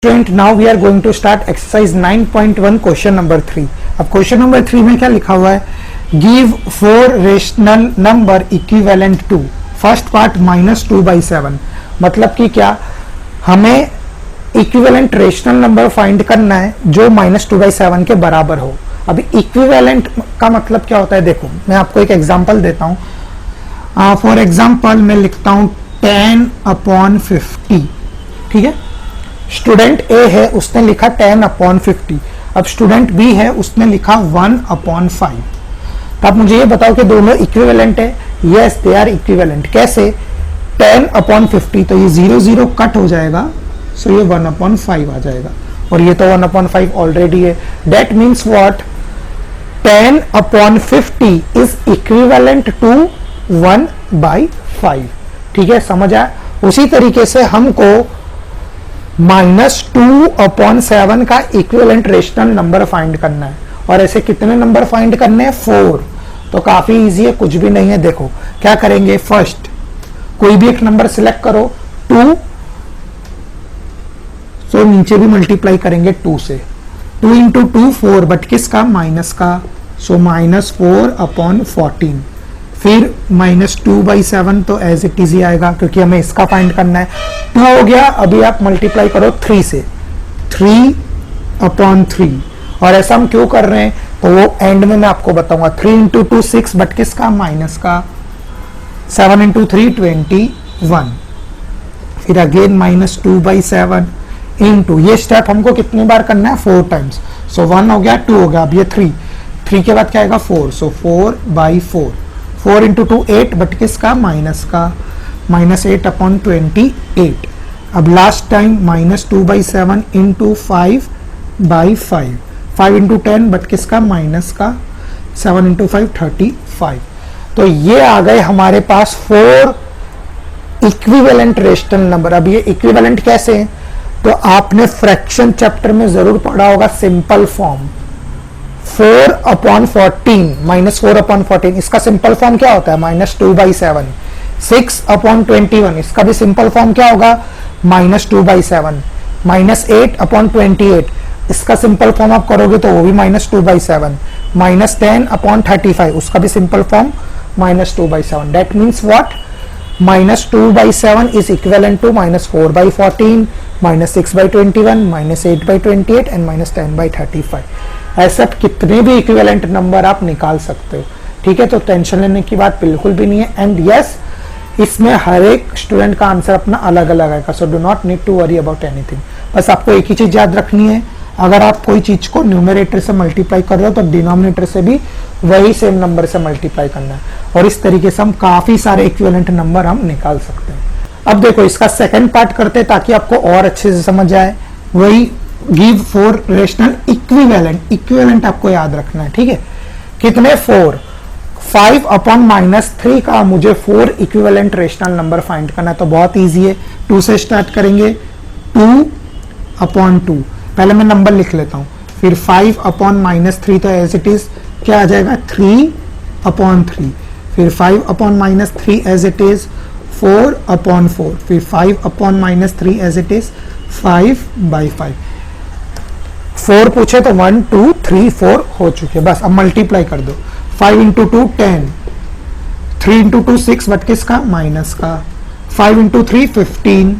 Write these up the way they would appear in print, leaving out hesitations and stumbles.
Student, now we are going to start exercise 9.1 question number 3. अब question number 3 में क्या लिखा हुआ है? Give 4 rational number equivalent to first part -2/7. मतलब कि क्या, हमें इक्विवेलेंट रेशनल नंबर फाइंड करना है जो -2/7 के बराबर हो. अभी इक्विवेलेंट का मतलब क्या होता है, देखो मैं आपको एक एग्जांपल देता हूँ. फॉर एग्जांपल मैं लिखता हूँ 10/50. ठीक है, स्टूडेंट ए है उसने लिखा 10/50. अब स्टूडेंट बी है उसने लिखा 1/5. तो आप मुझे ये बताओ कि दोनों इक्विवेलेंट है? Yes, they are equivalent. कैसे? 10/50 तो ये 0 0 कट हो जाएगा, सो ये 1/5 आ जाएगा, और ये तो 1/5 ऑलरेडी है. That means what? 10/50 is equivalent to 1/5. ठीक है, समझ आया? उसी तरीके से हमको -2/7 का इक्विवेलेंट रेशनल नंबर फाइंड करना है. और ऐसे कितने नंबर फाइंड करने हैं? 4. तो काफी इजी है, कुछ भी नहीं है. देखो क्या करेंगे, फर्स्ट कोई भी एक नंबर सिलेक्ट करो 2, सो नीचे भी मल्टीप्लाई करेंगे 2 से. 2 इंटू 2 4, बट किसका? माइनस का, सो -4/14. फिर -2/7 तो एज इट इज ही आएगा क्योंकि हमें इसका फाइंड करना है. 2 हो गया, अभी आप मल्टीप्लाई करो 3 से, 3/3. और ऐसा हम क्यों कर रहे हैं तो वो एंड में मैं आपको बताऊंगा. 3 इंटू 2 6, बट किसका? माइनस का. 7 इंटू 3 21. फिर अगेन -2/7 इंटू, ये स्टेप हमको कितनी बार करना है? 4 टाइम्स. सो 1 हो गया, 2 हो गया, अब ये 3 के बाद क्या आएगा? 4. सो 4/4. 4 इंटू 2 8, बट किसका? माइनस का. -8/28. अब last time -2/7 into 5/5. 5 into 10, but किसका? माइनस का. 7 इंटू 5 35. तो ये आ गए हमारे पास 4 इक्विवेलेंट रेशनल नंबर. अब ये इक्विवेलेंट कैसे हैं? तो आपने फ्रैक्शन चैप्टर में जरूर पढ़ा होगा सिंपल फॉर्म. 4/14 -4/14, इसका सिंपल फॉर्म क्या होता है? -2/7. 6/21, इसका भी सिंपल फॉर्म क्या होगा? -2/7. -8/28, इसका सिंपल फॉर्म आप करोगे तो वो भी -2/7. -10/35, उसका भी simple form -2/7. Date means what? -2/7 is equivalent to -4/14, -6/21, -8/28 and -10/35. ऐसे कितने भी इक्विवेलेंट नंबर आप निकाल सकते हो. ठीक है, तो टेंशन लेने की बात बिल्कुल भी नहीं है. एंड यस, इसमें हर एक स्टूडेंट का आंसर अपना अलग अलग आएगा, so do not need to worry about anything. बस आपको एक ही चीज याद रखनी है, अगर आप कोई चीज को न्यूमरेटर से मल्टीप्लाई कर रहे हो तो डिनोमिनेटर से भी वही सेम नंबर से मल्टीप्लाई करना है. और इस तरीके से हम काफी सारे इक्विवेलेंट नंबर हम निकाल सकते हैं. अब देखो इसका सेकंड पार्ट करते हैं ताकि आपको और अच्छे से समझ आए. वही गिव 4 रेशनल इक्विवेलेंट. इक्विवेलेंट आपको याद रखना है. ठीक है, कितने? 4. 5/-3 का मुझे 4 इक्विवेलेंट रेशनल नंबर फाइंड करना है. तो बहुत इजी है, 2 से स्टार्ट करेंगे. 2/2, पहले मैं नंबर लिख लेता हूं. फिर 5/-3 तो एज इट इज क्या आ जाएगा? 3/3. फिर 5/-3 एज इट इज 4/4. फिर 5/-3 एज इट इज 5/5. 4 पूछे तो 1 2 3 4 हो चुके. बस अब मल्टीप्लाई कर दो. 5 इंटू 2 10. 3 इंटू 2 6, बट किसका? माइनस का. 5 इंटू 3 15.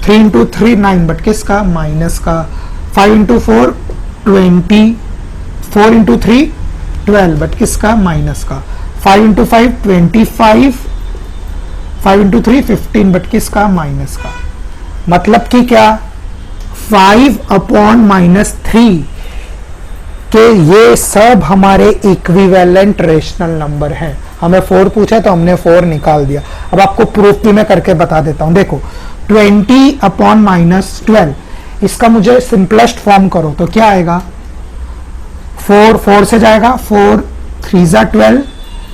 3 इंटू 3 9, बट किसका? माइनस का. 5 इंटू 4 20. 4 इंटू 3 12, बट किसका? माइनस का. 5 इंटू 5 25. 5 इंटू 3 15, बट किसका? माइनस का. मतलब कि क्या? 5/-3 के ये सब हमारे इक्विवेलेंट रेशनल नंबर हैं. हमें 4 पूछा तो हमने 4 निकाल दिया. अब आपको प्रूफ भी मैं करके बता देता हूं. देखो 20/-12, इसका मुझे सिंपलेस्ट फॉर्म करो तो क्या आएगा? 4 से जाएगा. 4 3 12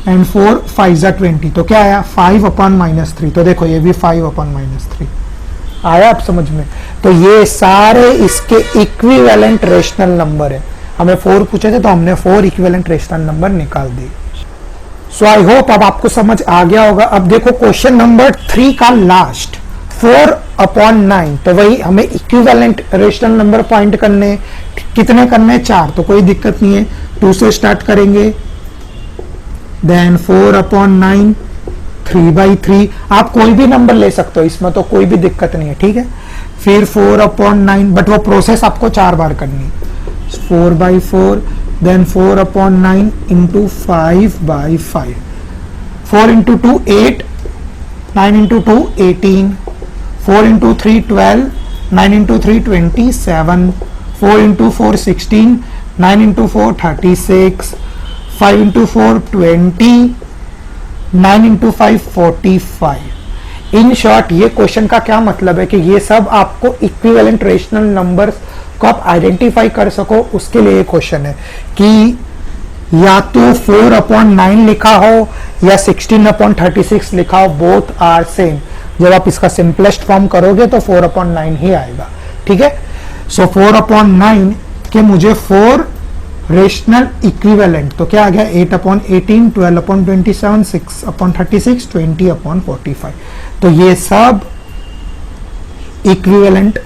एंड 4 5 20, तो क्या आया? 5/-3. तो देखो ये भी 5/-3 आया आप समझ में. तो ये सारे इसके इक्विवेलेंट रेशनल नंबर है. हमें 4 पूछे थे तो हमने 4 इक्विवेलेंट रेशनल नंबर निकाल दिए. सो आई होप अब आपको समझ आ गया होगा. अब देखो क्वेश्चन नंबर 3 का लास्ट 4/9, तो वही हमें इक्विवेलेंट रेशनल नंबर फाइंड करने, कितने करने, 4, तो कोई दिक्कत नहीं है, 2 से स्टार्ट करेंगे, देन 4/9, 3/3, आप कोई भी नंबर ले सकते हो, इसमें तो कोई भी दिक्कत नहीं है, ठीक है। फिर 4/9, बट वो प्रोसेस आपको 4 बार करनी है, 4/4, देन 4/9 into 5/5, 4 into 2 8, 9 into 2 18, 4 into 3 12, 9 into 3 27, 4 into 4 16, 9 into 4 36, 5 into 4 20, 9 into 5 45। In short ये क्वेश्चन का क्या मतलब है कि ये सब आपको इक्विवेलेंट रेशनल नंबर्स को आप आइडेंटिफाई कर सको, उसके लिए क्वेश्चन है कि या तो 4/9 लिखा हो या 16/36 लिखा हो, बोथ आर सेम। जब आप इसका सिंपलेस्ट फॉर्म करोगे तो 4/9 ही आएगा, ठीक है। सो 4/9 के मुझे 4 रेशनल इक्विवेलेंट, तो क्या आ गया, 8/18, 12/27, 6/36, 20/45, तो ये सब इक्विवेलेंट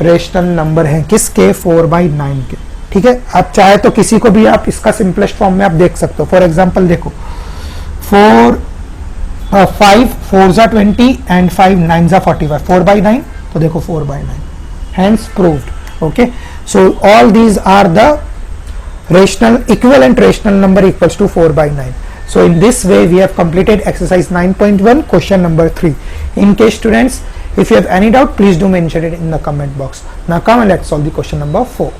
रेशनल नंबर हैं किसके, 4/9 के, ठीक है। आप चाहे तो किसी को भी आप इसका सिंपलेस्ट फॉर्म में आप देख सकते हो। फॉर एग्जांपल देखो, 5 4 जा 20 एंड 5 9 जा 45, 4/9, तो देखो 4/9, hence proved, okay। So all these are the rational equivalent rational number equals to 4/9. So in this way we have completed exercise 9.1 question number 3. In case students, if you have any doubt, please do mention it in the comment box. Now come and let's solve the question number 4.